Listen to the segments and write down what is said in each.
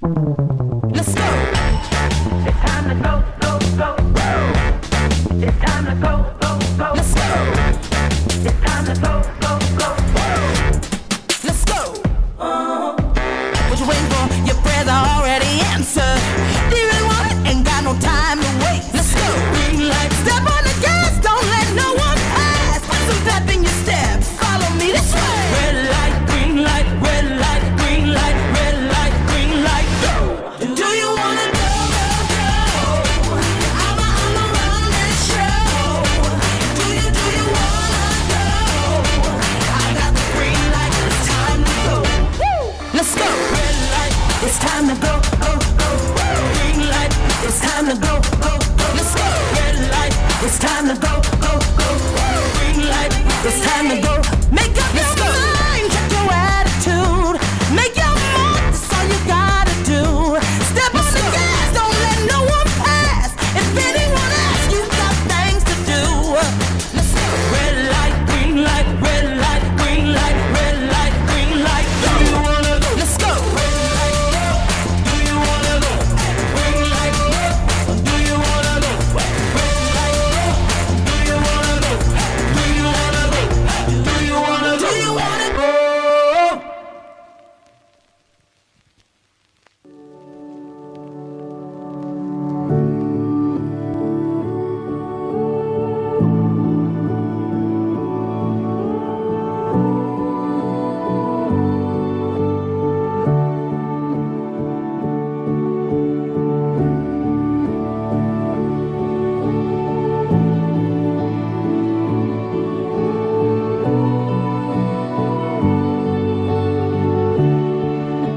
Let's go. It's time to go, go, go. It's time to go, go, go. Let's go. It's time to go, go, go. Let's go. What you waiting for? Your prayers are already answered. Do you really want it? Ain't got no time to wait. Let's go. Green light. Step on the gas. Don't let no one pass. Put some pep in your steps. Follow me this way. Red light, green light, red light, green light, red light, green light. Go. Do you wanna go, go, go? I'ma run this show. Do you wanna go? I got the green light. It's time to go. Woo! Let's go. Red light. It's time to go, go, go. Green light. It's time to go, go, go. Let's go. Red light. It's time to go, go, go. Green light. It's time to go. Make up your mind. Check your attitude. Make your mark. That's all you gotta do. Step on the gas. Don't let no one pass. If anyone asks, you got things to do. Let's go. Red light, green light, red light, green light, red light, green light. Do you wanna go? Let's go. Red light, go. Do you wanna go? Green light, go. Do you wanna go? Red light, go. Do you wanna go? Do you wanna go? Do you wanna go? Do you wanna go?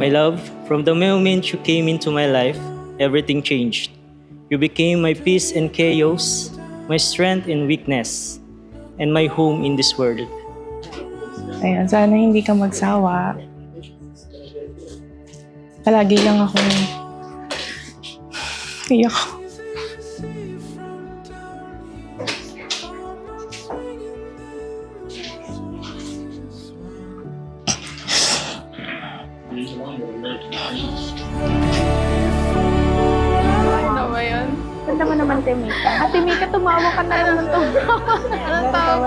My love, from the moment you came into my life, everything changed. You became my peace and chaos, my strength and weakness, and my home in this world. Ayan, sana hindi ka magsawa. Palagi lang ako iyak. Ano ba yun? Ganda mo naman, Temika. Ate Mika, tumawa ka na naman. Tumawa na. Anong tawa?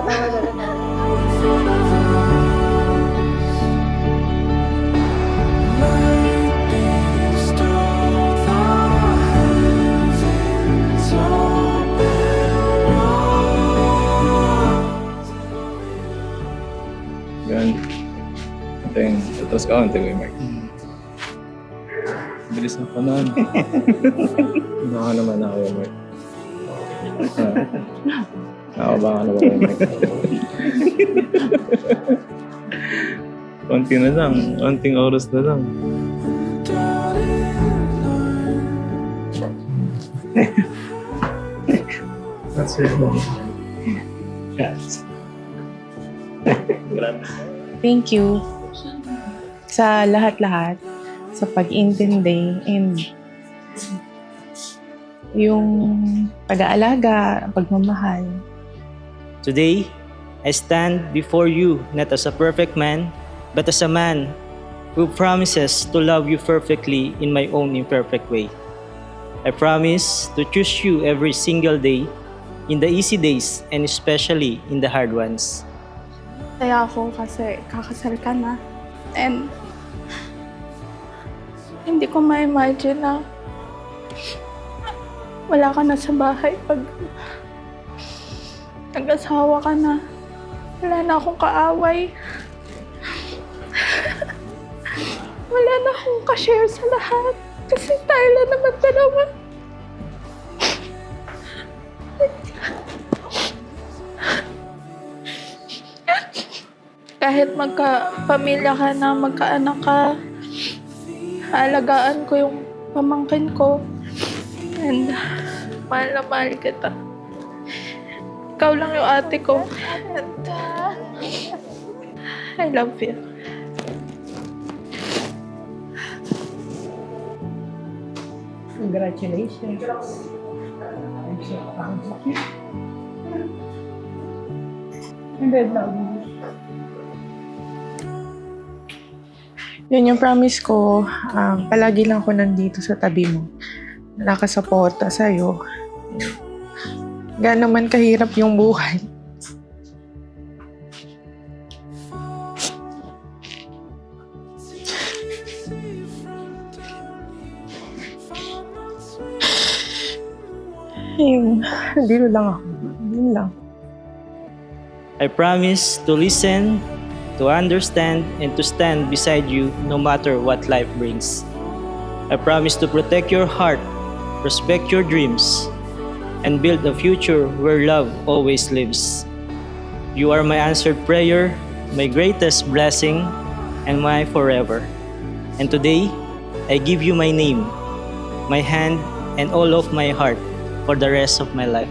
Yan. Antayin. Tapos ka, antayin ko yung mic. Bilis na pa nun. Baka naman ako yung mic. Nakabaka naman yung mic. Konti na lang. Konting oras na lang. That's it. Yes. Thank you sa lahat-lahat, sa pag-intindi and yung pag-aalaga, pagmamahal. Today, I stand before you not as a perfect man, but as a man who promises to love you perfectly in my own imperfect way. I promise to choose you every single day, in the easy days and especially in the hard ones. Kaya ako kasi kakasal ka na. And hindi ko ma-imagine na wala ka na sa bahay pag nag-asawa ka na. Wala na akong kaaway. Wala na akong ka-share sa lahat. Kasi tayo lang naman dalawa. Kahit magka-pamilya ka na, magkaanak ka, aalagaan ko yung pamangkin ko. And mahal na mahal kita. Ikaw lang yung ate ko. And I love you. Congratulations. I'm so proud of you. And I love you. Yun yung promise ko, palagi lang ako nandito sa tabi mo. Nakasuporta sa'yo. Gaano man kahirap yung buhay. Ayun, dito lang ako. Yun lang. I promise to listen, to understand, and to stand beside you no matter what life brings. I promise to protect your heart, respect your dreams, and build a future where love always lives. You are my answered prayer, my greatest blessing, and my forever. And today, I give you my name, my hand, and all of my heart for the rest of my life.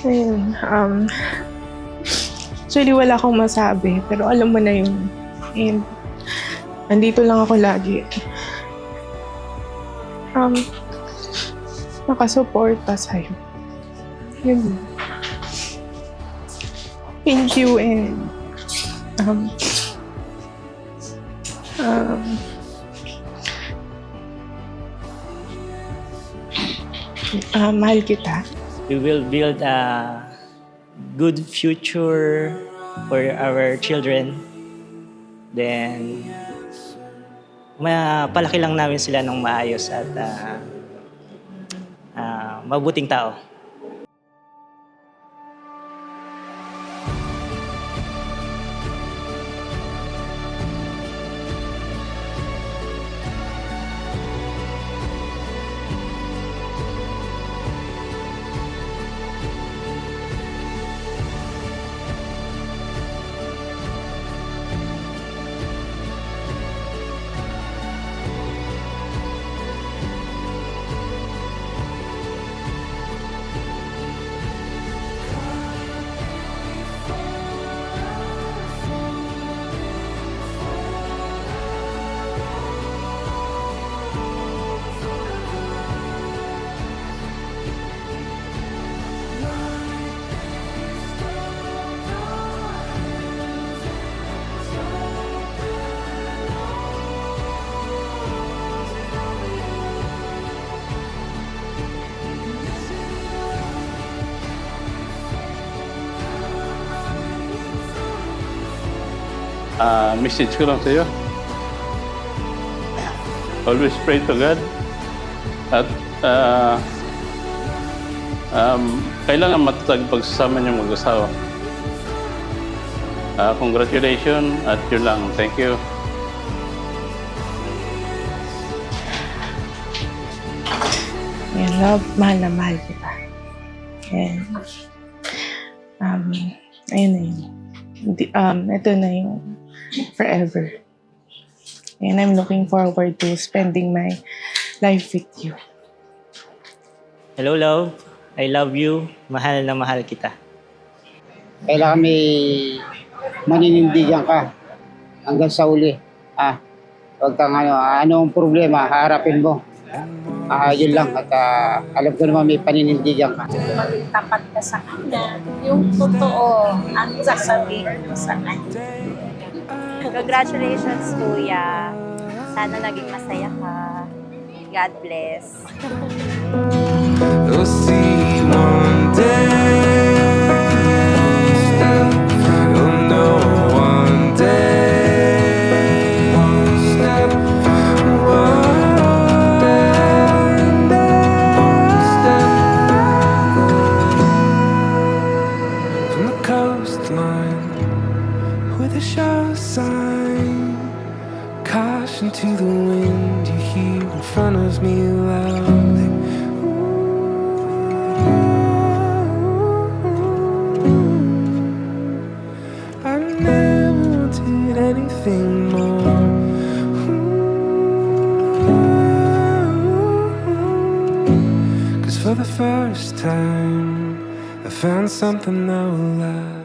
Ayun, actually wala akong masabi, pero alam mo na yun. And, nandito lang ako lagi. Nakasuporta sa'yo. Yun. Thank you and, mahal kita. We will build a good future for our children. Then, mapalaki lang namin sila ng maayos at mabuting tao. Message ko lang sa iyo. Always pray to God. At kailangan matatag pagsasama niyong mag-asawa. Congratulations at yun lang. Thank you. Yan, love, mahal na mahal kita. And, ayun na yun. Ito na yung forever. And I'm looking forward to spending my life with you. Hello, love. I love you. Mahal na mahal kita. Kailangan may maninindigan ka hanggang sa uli. Huwag kang anong problema, harapin mo. Yun lang. At alam ko naman may paninindigan ka. Maging tapat ka sa kanya. Yung totoo ang sasabihin mo sa kanya. Congratulations, Kuya. Sana naging masaya ka. God bless. You'll see one day. You'll know one day. One day. a sign. Caution to the wind, you hear in front of me loudly. I never wanted anything more. Cause for the first time I found something that will last.